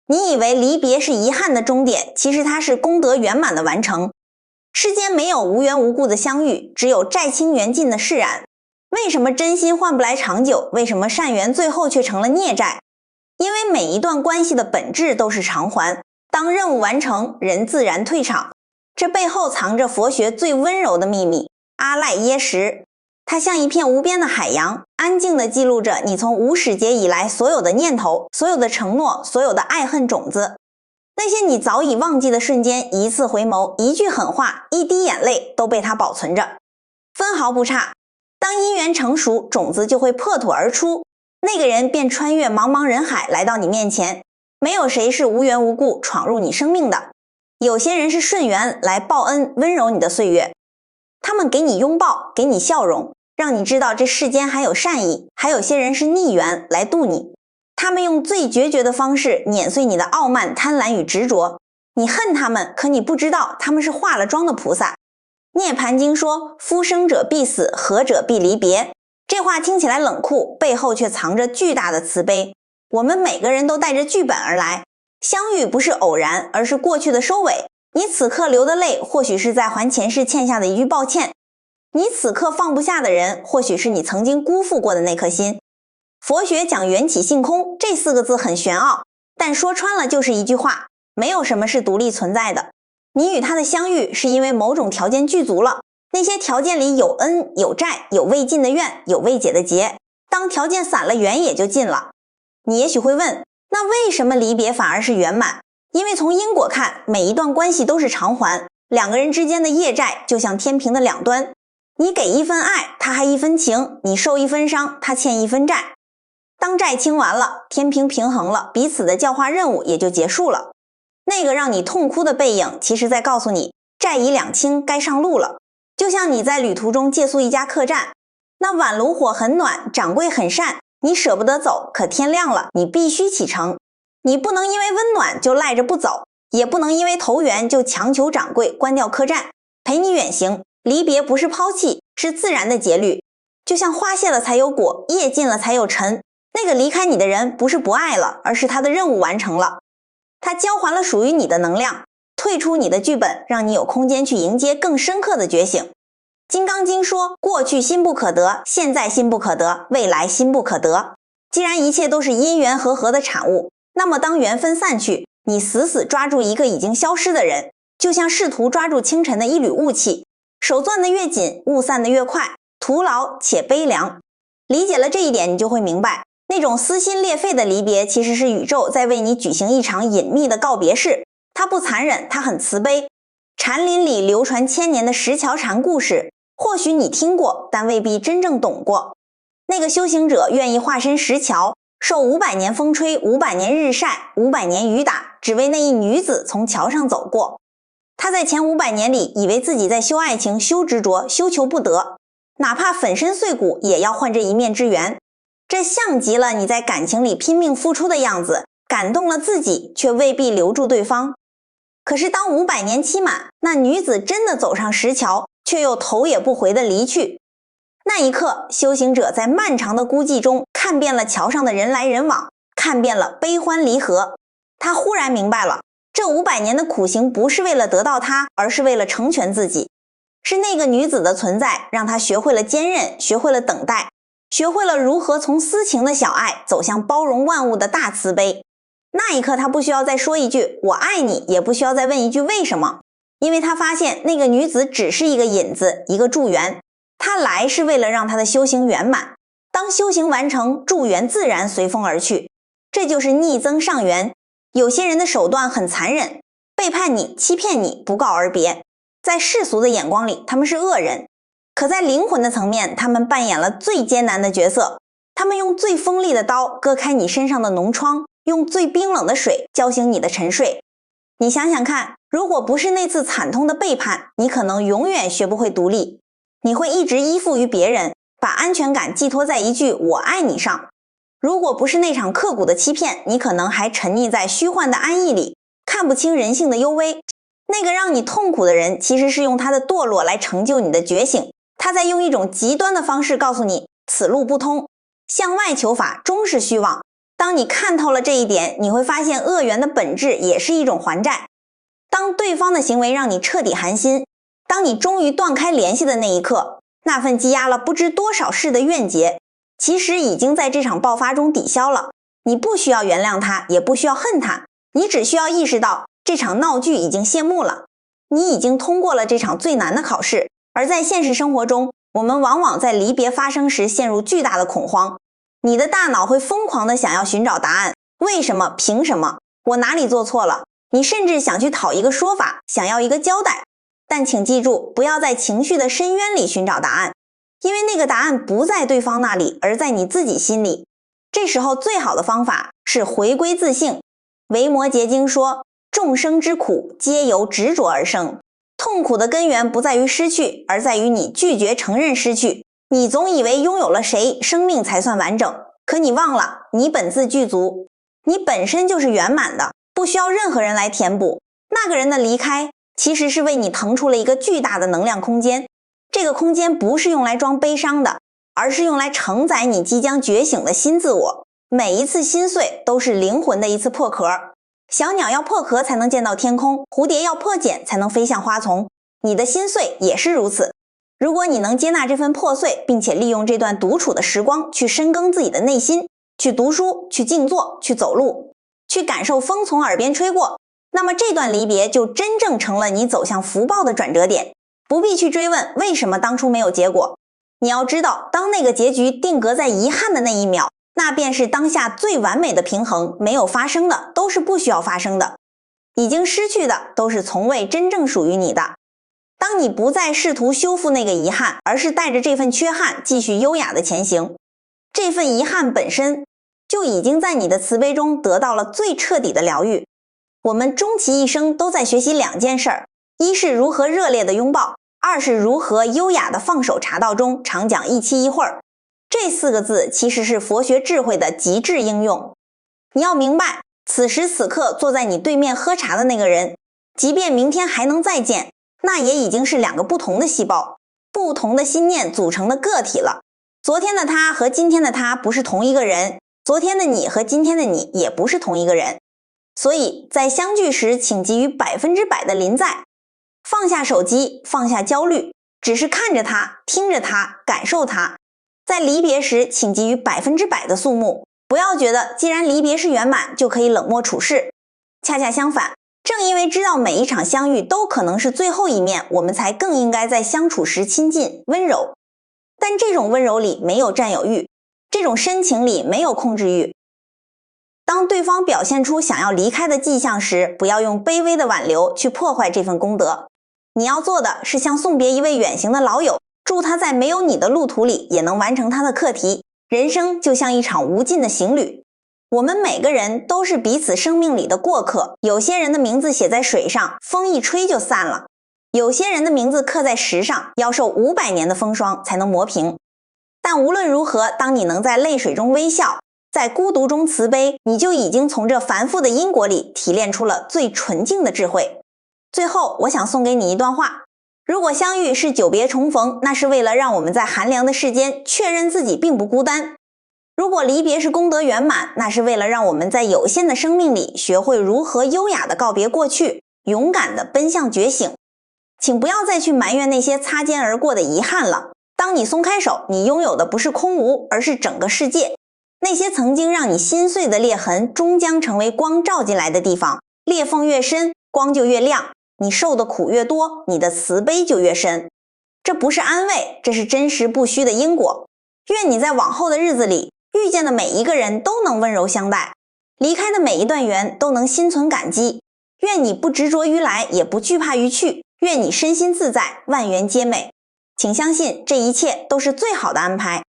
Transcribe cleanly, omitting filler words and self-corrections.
你以为离别是遗憾的终点，其实它是功德圆满的完成。世间没有无缘无故的相遇，只有债清缘尽的释然。为什么真心换不来长久？为什么善缘最后却成了孽债？因为每一段关系的本质都是偿还，当任务完成，人自然退场。这背后藏着佛学最温柔的秘密——阿赖耶识。它像一片无边的海洋，安静地记录着你从无始劫以来所有的念头、所有的承诺、所有的爱恨种子。那些你早已忘记的瞬间，一次回眸，一句狠话，一滴眼泪，都被它保存着，分毫不差。当因缘成熟，种子就会破土而出，那个人便穿越茫茫人海来到你面前。没有谁是无缘无故闯入你生命的，有些人是顺缘来报恩，温柔你的岁月。他们给你拥抱，给你笑容，让你知道这世间还有善意。还有些人是逆缘来渡你，他们用最决绝的方式碾碎你的傲慢、贪婪与执着。你恨他们，可你不知道他们是化了妆的菩萨。涅槃经说，夫生者必死，合者必离别。这话听起来冷酷，背后却藏着巨大的慈悲。我们每个人都带着剧本而来，相遇不是偶然，而是过去的收尾。你此刻流的泪，或许是在还前世欠下的一句抱歉。你此刻放不下的人，或许是你曾经辜负过的那颗心。佛学讲缘起性空，这4个字很玄奥，但说穿了就是一句话：没有什么是独立存在的。你与他的相遇，是因为某种条件具足了。那些条件里有恩、有债、有未尽的愿、有未解的结。当条件散了，缘也就尽了。你也许会问，那为什么离别反而是圆满？因为从因果看，每一段关系都是偿还。两个人之间的业债就像天平的两端，你给一分爱，他还一分情；你受一分伤，他欠一分债。当债清完了，天平平衡了，彼此的教化任务也就结束了。那个让你痛哭的背影，其实在告诉你，债已两清，该上路了。就像你在旅途中借宿一家客栈，那碗炉火很暖，掌柜很善，你舍不得走，可天亮了，你必须启程。你不能因为温暖就赖着不走，也不能因为投缘就强求掌柜关掉客栈，陪你远行。离别不是抛弃，是自然的节律。就像花谢了才有果，叶尽了才有尘。那个离开你的人，不是不爱了，而是他的任务完成了。他交还了属于你的能量，退出你的剧本，让你有空间去迎接更深刻的觉醒。金刚经说，过去心不可得，现在心不可得，未来心不可得。既然一切都是因缘和合的产物，那么当缘分散去，你死死抓住一个已经消失的人，就像试图抓住清晨的一缕雾气，手攥得越紧，雾散得越快，徒劳且悲凉。理解了这一点，你就会明白，那种撕心裂肺的离别，其实是宇宙在为你举行一场隐秘的告别式。它不残忍，它很慈悲。禅林里流传千年的石桥禅故事，或许你听过，但未必真正懂过。那个修行者愿意化身石桥，受500年风吹，500年日晒，500年雨打，只为那一女子从桥上走过。他在前500年里，以为自己在修爱情、修执着、修求不得，哪怕粉身碎骨，也要换这一面之缘。这像极了你在感情里拼命付出的样子，感动了自己，却未必留住对方。可是当500年期满，那女子真的走上石桥，却又头也不回地离去。那一刻，修行者在漫长的孤寂中，看遍了桥上的人来人往，看遍了悲欢离合。他忽然明白了，这500年的苦行不是为了得到他，而是为了成全自己。是那个女子的存在，让他学会了坚韧，学会了等待，学会了如何从私情的小爱走向包容万物的大慈悲。那一刻，他不需要再说一句我爱你，也不需要再问一句为什么，因为他发现那个女子只是一个引子，一个助缘。他来是为了让他的修行圆满，当修行完成，助缘自然随风而去。这就是逆增上缘。有些人的手段很残忍，背叛你，欺骗你，不告而别。在世俗的眼光里，他们是恶人，可在灵魂的层面，他们扮演了最艰难的角色。他们用最锋利的刀割开你身上的脓疮，用最冰冷的水浇醒你的沉睡。你想想看，如果不是那次惨痛的背叛，你可能永远学不会独立。你会一直依附于别人，把安全感寄托在一句我爱你上。如果不是那场刻骨的欺骗，你可能还沉溺在虚幻的安逸里，看不清人性的幽微。那个让你痛苦的人，其实是用他的堕落来成就你的觉醒。他在用一种极端的方式告诉你，此路不通，向外求法终是虚妄。当你看透了这一点，你会发现恶缘的本质也是一种还债。当对方的行为让你彻底寒心，当你终于断开联系的那一刻，那份积压了不知多少世的怨结，其实已经在这场爆发中抵消了。你不需要原谅他，也不需要恨他，你只需要意识到这场闹剧已经谢幕了，你已经通过了这场最难的考试。而在现实生活中，我们往往在离别发生时陷入巨大的恐慌，你的大脑会疯狂地想要寻找答案，为什么？凭什么？我哪里做错了？你甚至想去讨一个说法，想要一个交代。但请记住，不要在情绪的深渊里寻找答案，因为那个答案不在对方那里，而在你自己心里。这时候最好的方法是回归自性。维摩诘经说，众生之苦皆由执着而生，痛苦的根源不在于失去，而在于你拒绝承认失去。你总以为拥有了谁，生命才算完整，可你忘了，你本自具足，你本身就是圆满的，不需要任何人来填补。那个人的离开，其实是为你腾出了一个巨大的能量空间。这个空间不是用来装悲伤的，而是用来承载你即将觉醒的新自我。每一次心碎都是灵魂的一次破壳。小鸟要破壳才能见到天空，蝴蝶要破茧才能飞向花丛。你的心碎也是如此。如果你能接纳这份破碎，并且利用这段独处的时光去深耕自己的内心，去读书，去静坐，去走路，去感受风从耳边吹过，那么这段离别就真正成了你走向福报的转折点。不必去追问为什么当初没有结果，你要知道，当那个结局定格在遗憾的那一秒，那便是当下最完美的平衡。没有发生的都是不需要发生的，已经失去的都是从未真正属于你的。当你不再试图修复那个遗憾，而是带着这份缺憾继续优雅的前行，这份遗憾本身就已经在你的慈悲中得到了最彻底的疗愈。我们终其一生都在学习两件事儿，一是如何热烈的拥抱，二是如何优雅的放手茶道中常讲一期一会儿。这4个字其实是佛学智慧的极致应用。你要明白，此时此刻坐在你对面喝茶的那个人，即便明天还能再见，那也已经是2个不同的细胞，不同的心念组成的个体了。昨天的他和今天的他不是同一个人，昨天的你和今天的你也不是同一个人。所以在相聚时，请给予100%的临在，放下手机，放下焦虑，只是看着他，听着他，感受他。在离别时，请给予100%的肃穆，不要觉得既然离别是圆满，就可以冷漠处事。恰恰相反，正因为知道每一场相遇都可能是最后一面，我们才更应该在相处时亲近温柔。但这种温柔里没有占有欲，这种深情里没有控制欲。当对方表现出想要离开的迹象时，不要用卑微的挽留去破坏这份功德。你要做的是像送别一位远行的老友，祝他在没有你的路途里也能完成他的课题。人生就像一场无尽的行旅，我们每个人都是彼此生命里的过客。有些人的名字写在水上，风一吹就散了；有些人的名字刻在石上，要受500年的风霜才能磨平。但无论如何，当你能在泪水中微笑，在孤独中慈悲，你就已经从这繁复的因果里提炼出了最纯净的智慧。最后，我想送给你一段话：如果相遇是久别重逢，那是为了让我们在寒凉的世间确认自己并不孤单；如果离别是功德圆满，那是为了让我们在有限的生命里学会如何优雅地告别过去，勇敢地奔向觉醒。请不要再去埋怨那些擦肩而过的遗憾了。当你松开手，你拥有的不是空无，而是整个世界。那些曾经让你心碎的裂痕，终将成为光照进来的地方。裂缝越深，光就越亮。你受的苦越多，你的慈悲就越深。这不是安慰，这是真实不虚的因果。愿你在往后的日子里，遇见的每一个人都能温柔相待，离开的每一段缘都能心存感激。愿你不执着于来，也不惧怕于去。愿你身心自在，万缘皆美。请相信，这一切都是最好的安排。